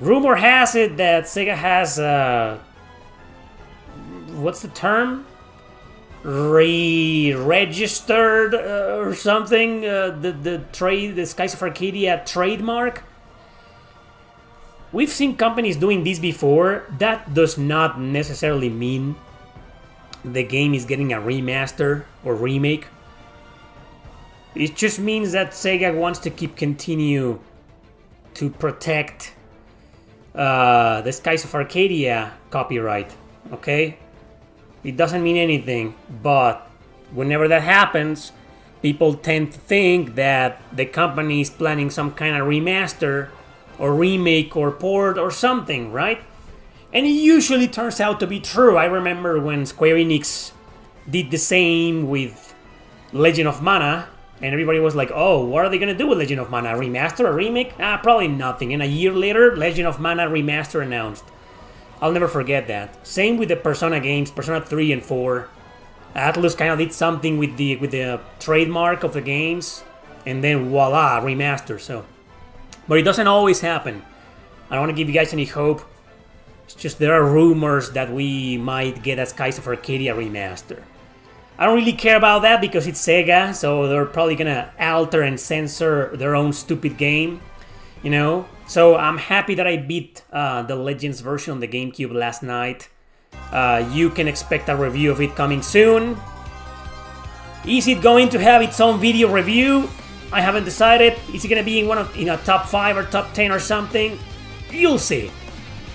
Rumor has it that Sega has what's the term? Re-registered or something the Skies of Arcadia trademark. We've seen companies doing this before. That does not necessarily mean the game is getting a remaster or remake. It just means that Sega wants to continue to protect the Skies of Arcadia copyright. Okay? It doesn't mean anything, but whenever that happens, people tend to think that the company is planning some kind of remaster or remake or port or something, right? And it usually turns out to be true. I remember when Square Enix did the same with Legend of Mana, and everybody was like, oh, what are they gonna do with Legend of Mana? A remaster, a remake? Probably nothing. And a year later, Legend of Mana Remaster announced. I'll never forget that. Same with the Persona games, Persona 3 and 4. Atlus kind of did something with the trademark of the games, and then voila, remaster. So, but it doesn't always happen. I don't want to give you guys any hope. It's just there are rumors that we might get a Skies of Arcadia remaster. I don't really care about that because it's Sega, so they're probably gonna alter and censor their own stupid game, you know? So I'm happy that I beat the Legends version on the GameCube last night. You can expect a review of it coming soon. Is it going to have its own video review? I haven't decided. Is it gonna be in a top 5 or top 10 or something? You'll see.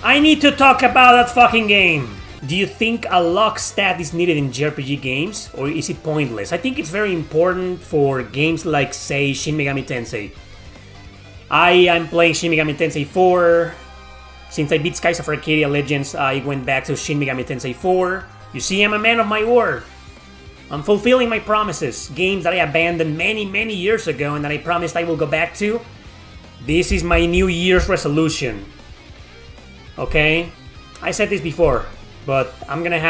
I need to talk about that fucking game. Do you think a lock stat is needed in JRPG games, or is it pointless? I think it's very important for games like, say, Shin Megami Tensei. I am playing Shin Megami Tensei 4. Since I beat Skies of Arcadia Legends, I went back to Shin Megami Tensei 4. You see, I'm a man of my word. I'm fulfilling my promises. Games that I abandoned many years ago and that I promised I will go back to. This is my New Year's resolution. Okay? I said this before, but I'm gonna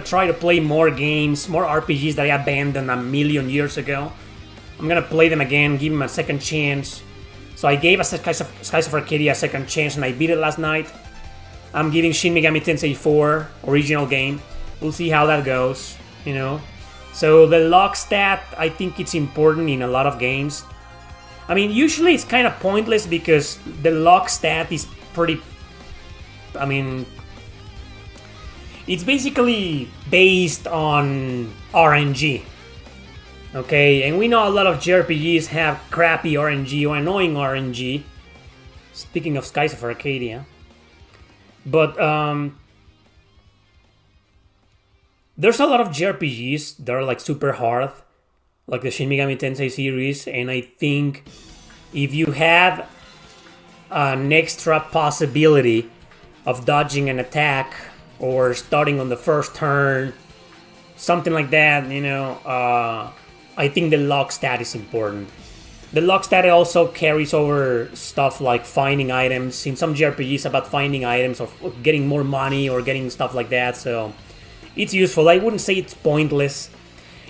try to play more games, more RPGs that I abandoned a million years ago. I'm gonna play them again, give them a second chance. So I gave Skies of Arcadia a second chance and I beat it last night. I'm giving Shin Megami Tensei 4 original game. We'll see how that goes, you know. So the lock stat, I think it's important in a lot of games. I mean, usually it's kind of pointless because the lock stat is pretty... I mean... It's basically based on RNG. Okay, and we know a lot of JRPGs have crappy RNG or annoying RNG. Speaking of Skies of Arcadia. But, there's a lot of JRPGs that are like super hard, like the Shin Megami Tensei series, and I think if you have an extra possibility of dodging an attack or starting on the first turn, something like that, you know, I think the lock stat is important. The lock stat also carries over stuff like finding items. In some JRPGs about finding items or getting more money or getting stuff like that, so it's useful. I wouldn't say it's pointless.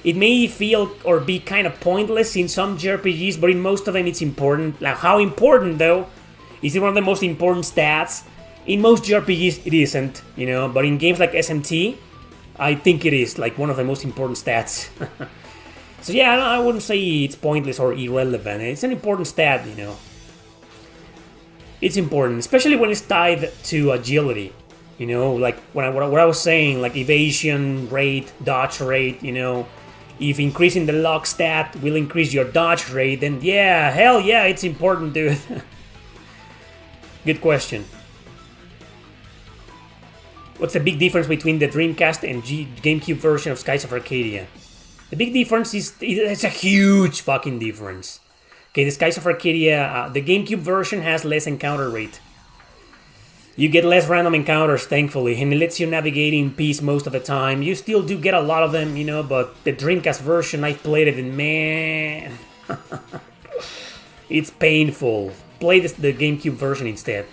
It may feel or be kind of pointless in some JRPGs, but in most of them it's important. Now, how important though? Is it one of the most important stats? In most JRPGs it isn't, you know, but in games like SMT, I think it is like one of the most important stats. So yeah, I wouldn't say it's pointless or irrelevant. It's an important stat, you know. It's important, especially when it's tied to agility. You know, like what I was saying, like evasion rate, dodge rate, you know. If increasing the lock stat will increase your dodge rate, then yeah, hell yeah, it's important, dude. Good question. What's the big difference between the Dreamcast and GameCube version of Skies of Arcadia? The big difference is, it's a huge fucking difference. Okay, the Skies of Arcadia, the GameCube version has less encounter rate. You get less random encounters, thankfully, and it lets you navigate in peace most of the time. You still do get a lot of them, you know, but the Dreamcast version, I played it and man... it's painful. Play the GameCube version instead.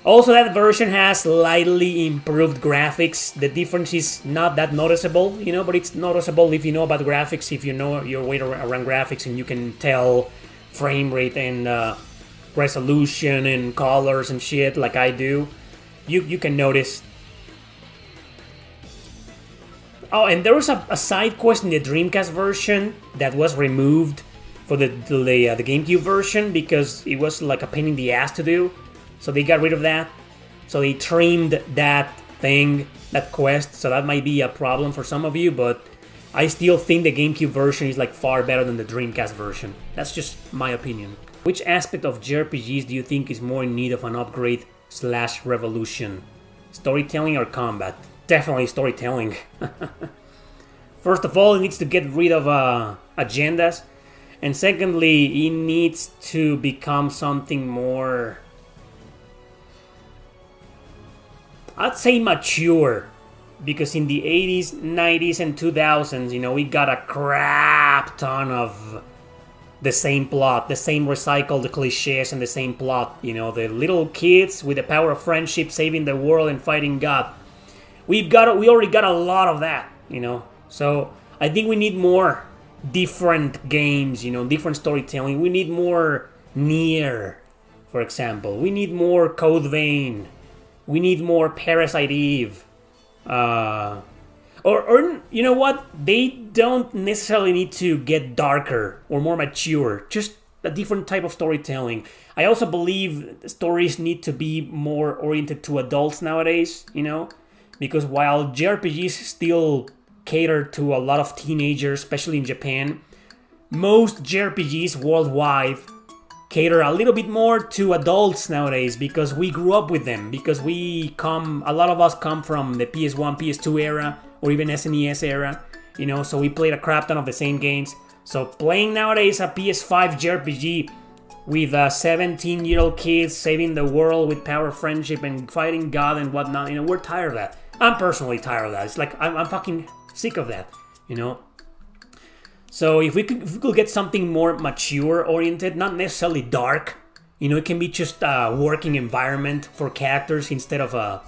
Also, that version has slightly improved graphics. The difference is not that noticeable, you know, but it's noticeable if you know about graphics, if you know your way around graphics, and you can tell frame rate and resolution and colors and shit like I do, you can notice. Oh, and there was a side quest in the Dreamcast version that was removed for the GameCube version because it was like a pain in the ass to do. So they got rid of that. So they trimmed that thing, that quest. So that might be a problem for some of you, but I still think the GameCube version is like far better than the Dreamcast version. That's just my opinion. Which aspect of JRPGs do you think is more in need of an upgrade / revolution? Storytelling or combat? Definitely storytelling. First of all, it needs to get rid of agendas. And secondly, it needs to become something more, I'd say, mature. Because in the 80s, 90s, and 2000s, you know, we got a crap ton of the same plot, the same recycled cliches and the same plot. You know, the little kids with the power of friendship saving the world and fighting God. We already got a lot of that, you know. So I think we need more different games, you know, different storytelling. We need more Nier, for example. We need more Code Vein. We need more Parasite Eve. Or you know what? They don't necessarily need to get darker or more mature. Just a different type of storytelling. I also believe stories need to be more oriented to adults nowadays, you know? Because while JRPGs still cater to a lot of teenagers, especially in Japan, most JRPGs worldwide cater a little bit more to adults nowadays because we grew up with them. Because a lot of us come from the PS1, PS2 era, or even SNES era, you know, so we played a crap ton of the same games. So playing nowadays a PS5 JRPG with 17-year-old kids saving the world with power of friendship and fighting God and whatnot, you know, we're tired of that. I'm personally tired of that. It's like, I'm fucking sick of that, you know? So if we could get something more mature-oriented, not necessarily dark, you know, it can be just a working environment for characters instead of a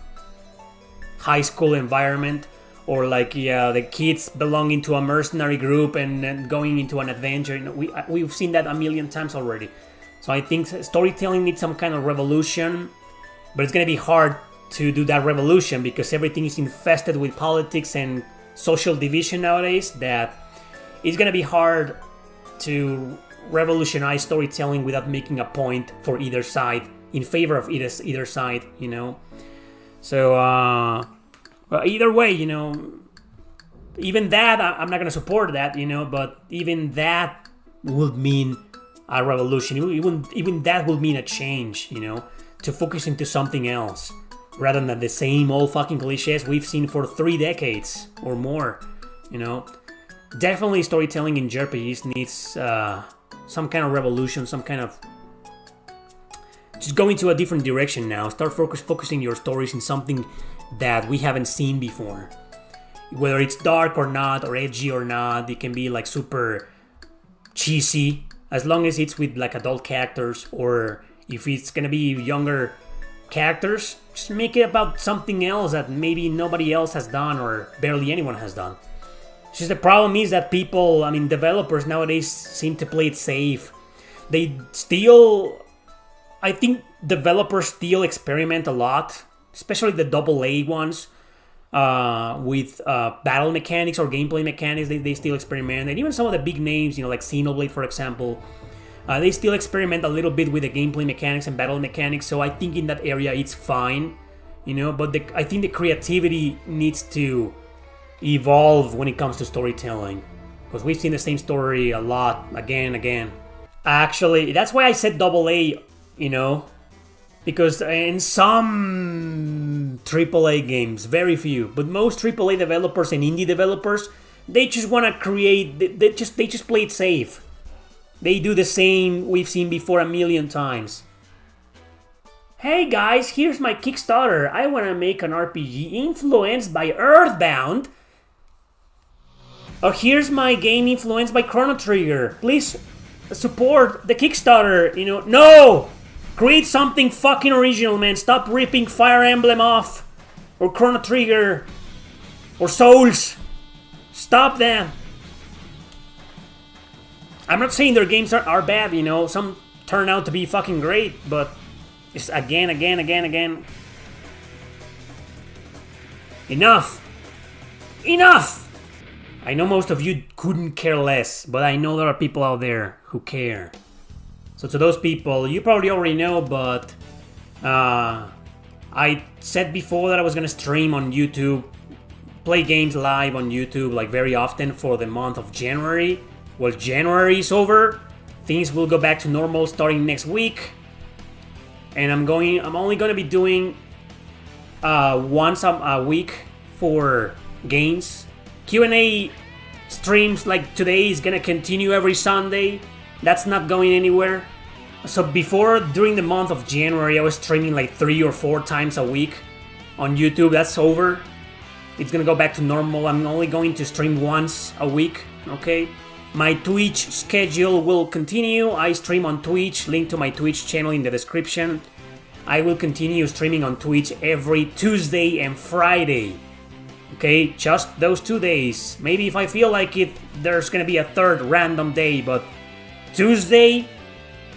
high school environment, or like the kids belonging to a mercenary group and going into an adventure. You know, we've seen that a million times already. So I think storytelling needs some kind of revolution, but it's gonna be hard to do that revolution because everything is infested with politics and social division nowadays that it's gonna be hard to revolutionize storytelling without making a point for either side, in favor of either side, you know. So either way, you know, even that, I'm not gonna support that, you know, but even that would mean a revolution. Even that would mean a change, you know, to focus into something else rather than the same old fucking cliches we've seen for 3 decades or more, you know. Definitely storytelling in JRPGs needs some kind of revolution, some kind of just going to a different direction now. Start focusing your stories in something that we haven't seen before. Whether it's dark or not, or edgy or not, it can be like super cheesy, as long as it's with like adult characters, or if it's gonna be younger characters, just make it about something else that maybe nobody else has done or barely anyone has done. It's just the problem is that developers nowadays seem to play it safe. I think developers still experiment a lot, especially the AA ones, with battle mechanics or gameplay mechanics. They still experiment, and even some of the big names, you know, like Xenoblade, for example, they still experiment a little bit with the gameplay mechanics and battle mechanics. So I think in that area it's fine, you know. But I think the creativity needs to evolve when it comes to storytelling, because we've seen the same story a lot, again and again. Actually, that's why I said AA, you know, because in some AAA games, very few, but most AAA developers and indie developers, they just want to create, they just play it safe. They do the same we've seen before a million times. Hey guys, here's my Kickstarter. I want to make an RPG influenced by Earthbound. Or here's my game influenced by Chrono Trigger. Please support the Kickstarter, you know. No! Create something fucking original, man. Stop ripping Fire Emblem off. Or Chrono Trigger. Or Souls. Stop that. I'm not saying their games are bad, you know. Some turn out to be fucking great, but it's again. Enough! I know most of you couldn't care less, but I know there are people out there who care. So to those people, you probably already know, but I said before that I was gonna stream on YouTube, play games live on YouTube like very often for the month of January. Well, January is over. Things will go back to normal starting next week. And I'm only gonna be doing once a week for games. Q&A streams like today is gonna continue every Sunday. That's not going anywhere. So before, during the month of January, I was streaming like 3 or 4 times a week on YouTube. That's over. It's gonna go back to normal. I'm only going to stream once a week, okay? My Twitch schedule will continue. I stream on Twitch, link to my Twitch channel in the description. I will continue streaming on Twitch every Tuesday and Friday. Okay, just those 2 days. Maybe if I feel like it, there's gonna be a third random day, but Tuesday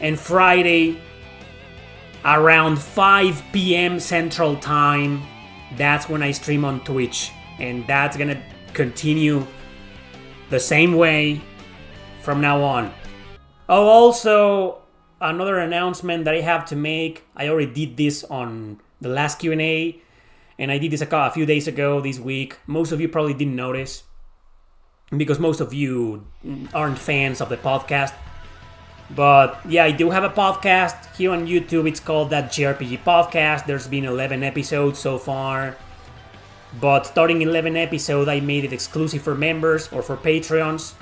and Friday around 5 p.m. Central Time, that's when I stream on Twitch. And that's gonna continue the same way from now on. Oh, also, another announcement that I have to make. I already did this on the last Q&A, and I did this a few days ago this week. Most of you probably didn't notice, because most of you aren't fans of the podcast. But yeah, I do have a podcast here on YouTube. It's called That JRPG Podcast. There's been 11 episodes so far. But starting 11 episode, I made it exclusive for members or for Patreons.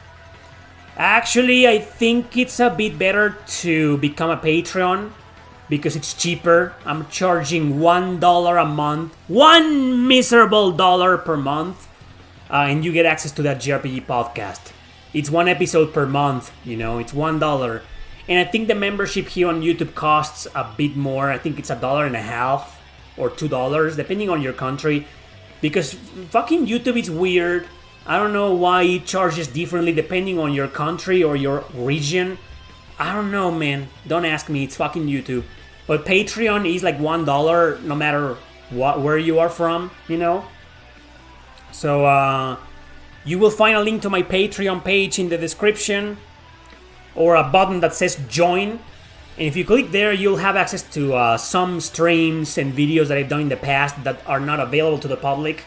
Actually, I think it's a bit better to become a Patreon because it's cheaper. I'm charging $1 a month. One miserable dollar per month. And you get access to That JRPG Podcast. It's 1 episode per month, you know, it's $1. And I think the membership here on YouTube costs a bit more. I think it's $1.50 or $2, depending on your country. Because fucking YouTube is weird. I don't know why it charges differently depending on your country or your region. I don't know, man. Don't ask me, it's fucking YouTube. But Patreon is like $1 no matter where you are from, you know? So, you will find a link to my Patreon page in the description, or a button that says join. And if you click there, you'll have access to some streams and videos that I've done in the past that are not available to the public.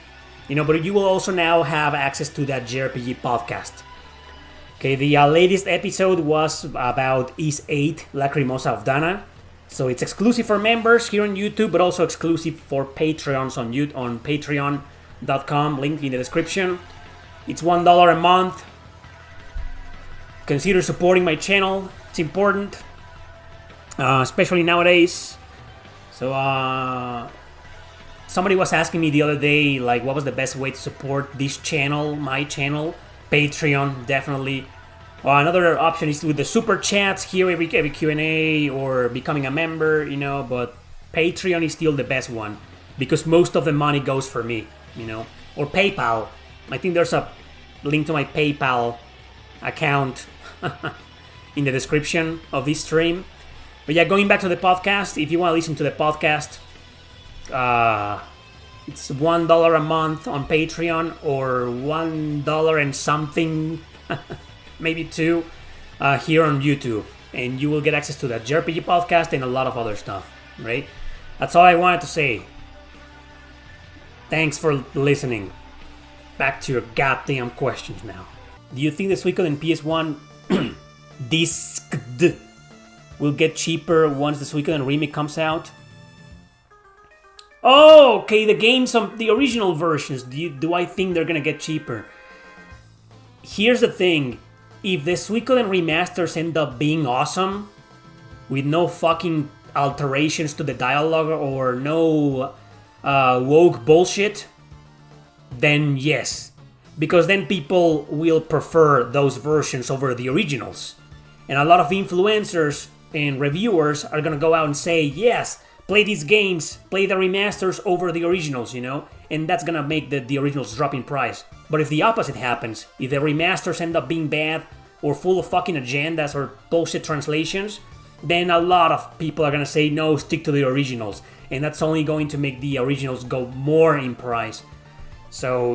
You know, but you will also now have access to That JRPG Podcast. Okay, the latest episode was about Is 8 Lacrimosa of Dana. So it's exclusive for members here on YouTube, but also exclusive for Patreons on patreon.com, link in the description. It's $1 a month. Consider supporting my channel. It's important, especially nowadays. So, somebody was asking me the other day, like, what was the best way to support this channel, my channel? Patreon, definitely. Another option is with the super chats here every Q&A, or becoming a member, you know. But Patreon is still the best one because most of the money goes for me, you know. Or PayPal. I think there's a link to my PayPal account in the description of this stream. But yeah, going back to the podcast, if you want to listen to the podcast, it's $1 a month on Patreon, or $1 and something, maybe $2, here on YouTube. And you will get access to that JRPG podcast and a lot of other stuff, right? That's all I wanted to say. Thanks for listening. Back to your goddamn questions now. Do you think the Suikoden PS1 disc will get cheaper once the Suikoden remake comes out? Oh, okay, the games, the original versions, do I think they're gonna get cheaper? Here's the thing. If the Suikoden remasters end up being awesome, with no fucking alterations to the dialogue or no woke bullshit, then yes. Because then people will prefer those versions over the originals. And a lot of influencers and reviewers are gonna go out and say, yes, play these games, play the remasters over the originals, you know? And that's gonna make the originals drop in price. But if the opposite happens, if the remasters end up being bad or full of fucking agendas or bullshit translations, then a lot of people are gonna say no, stick to the originals, and that's only going to make the originals go more in price. So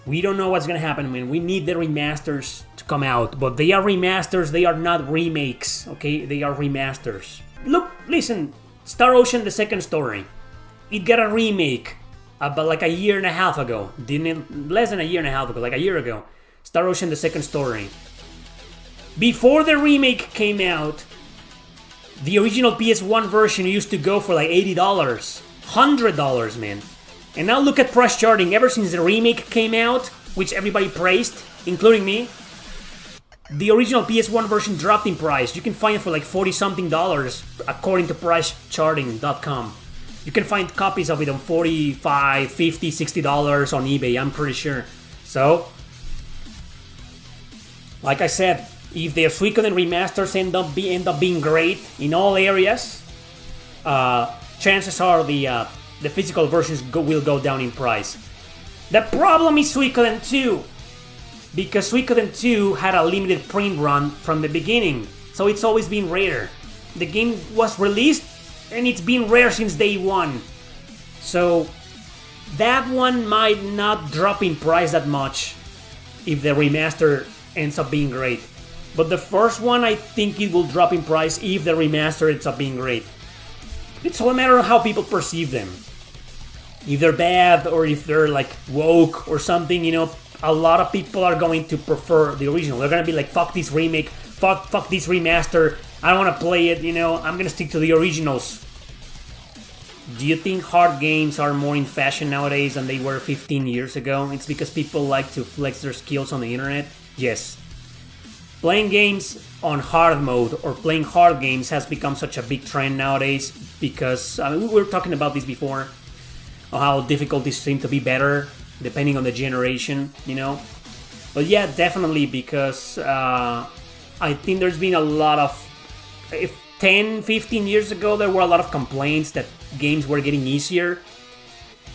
we don't know what's gonna happen. I mean, we need the remasters to come out, but they are remasters, they are not remakes, okay? They are remasters. Look, listen, Star Ocean: The Second Story, it got a remake about like a year and a half ago. Less than a year and a half ago, like a year ago. Star Ocean: The Second Story. Before the remake came out, the original PS1 version used to go for like $80, $100, man. And now look at price charting. Ever since the remake came out, which everybody praised, including me, the original PS1 version dropped in price. You can find it for like $40-something according to pricecharting.com. You can find copies of it on $45, $50, $60 on eBay, I'm pretty sure. So, like I said, if the Suikoden remasters end up being great in all areas, chances are the physical versions will go down in price. The problem is Suikoden 2, because Suikoden 2 had a limited print run from the beginning, so it's always been rare. The game was released, and it's been rare since day one. So that one might not drop in price that much if the remaster ends up being great. But the first one, I think it will drop in price if the remaster ends up being great. It's all a matter of how people perceive them. If they're bad or if they're like woke or something, you know, a lot of people are going to prefer the original. They're gonna be like, fuck this remake, fuck this remaster, I don't wanna play it, you know, I'm gonna stick to the originals. Do you think hard games are more in fashion nowadays than they were 15 years ago? It's because people like to flex their skills on the internet? Yes. Playing games on hard mode or playing hard games has become such a big trend nowadays because, I mean, we were talking about this before, how difficulties seem to be better depending on the generation, you know? But yeah, definitely, because I think there's been a lot of... If 10, 15 years ago, there were a lot of complaints that games were getting easier.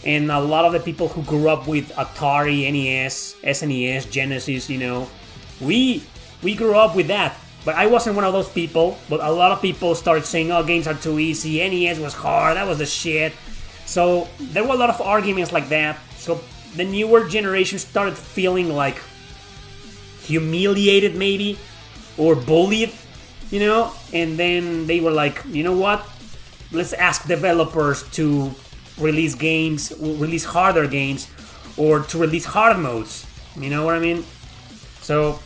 And a lot of the people who grew up with Atari, NES, SNES, Genesis, you know, we grew up with that. But I wasn't one of those people. But a lot of people started saying, oh, games are too easy, NES was hard, that was the shit. So there were a lot of arguments like that. So the newer generation started feeling like humiliated maybe, or bullied, you know? And then they were like, you know what? Let's ask developers to release games, release harder games, or to release hard modes. You know what I mean? So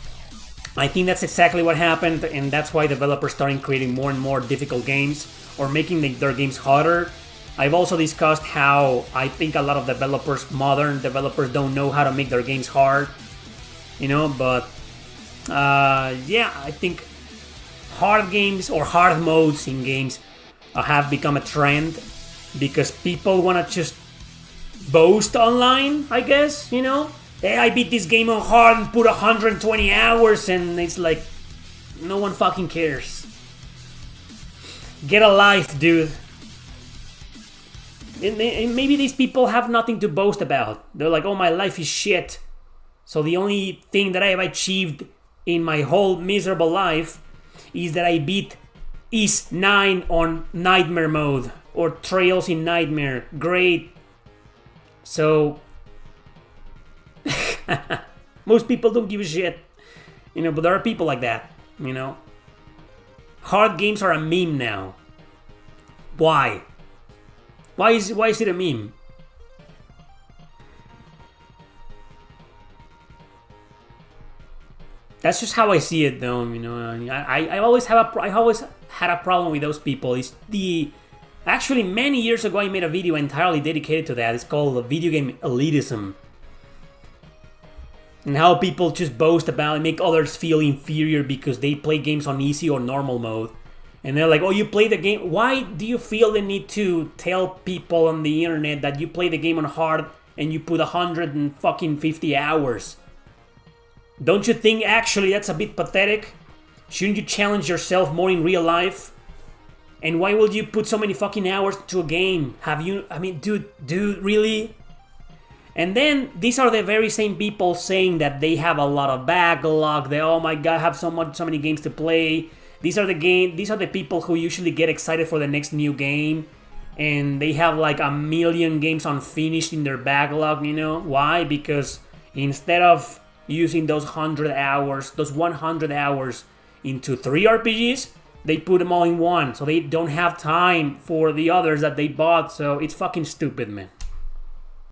I think that's exactly what happened, and that's why developers started creating more and more difficult games, or making their games harder. I've also discussed how I think a lot of developers, modern developers, don't know how to make their games hard, you know, but yeah, I think hard games or hard modes in games have become a trend because people want to just boast online, I guess, you know? Hey, I beat this game on hard and put 120 hours, and it's like, no one fucking cares. Get a life, dude. And maybe these people have nothing to boast about. They're like, oh, my life is shit. So the only thing that I have achieved in my whole miserable life is that I beat East 9 on Nightmare mode, or Trails in Nightmare. Great. So most people don't give a shit, you know, but there are people like that, you know. Hard games are a meme now. Why? Why is it a meme? That's just how I see it, though. You know, I always had a problem with those people. Actually, many years ago, I made a video entirely dedicated to that. It's called video game elitism, and how people just boast about and make others feel inferior because they play games on easy or normal mode. And they're like, oh, you play the game. Why do you feel the need to tell people on the internet that you play the game on hard and you put 150 hours? Don't you think actually that's a bit pathetic? Shouldn't you challenge yourself more in real life? And why would you put so many fucking hours to a game? Dude, really? And then these are the very same people saying that they have a lot of backlog. They, oh my god, have so many games to play. These are the people who usually get excited for the next new game, and they have like a million games unfinished in their backlog, you know? Why? Because instead of using those 100 hours, those 100 hours into 3 RPGs, they put them all in one, so they don't have time for the others that they bought, so it's fucking stupid, man.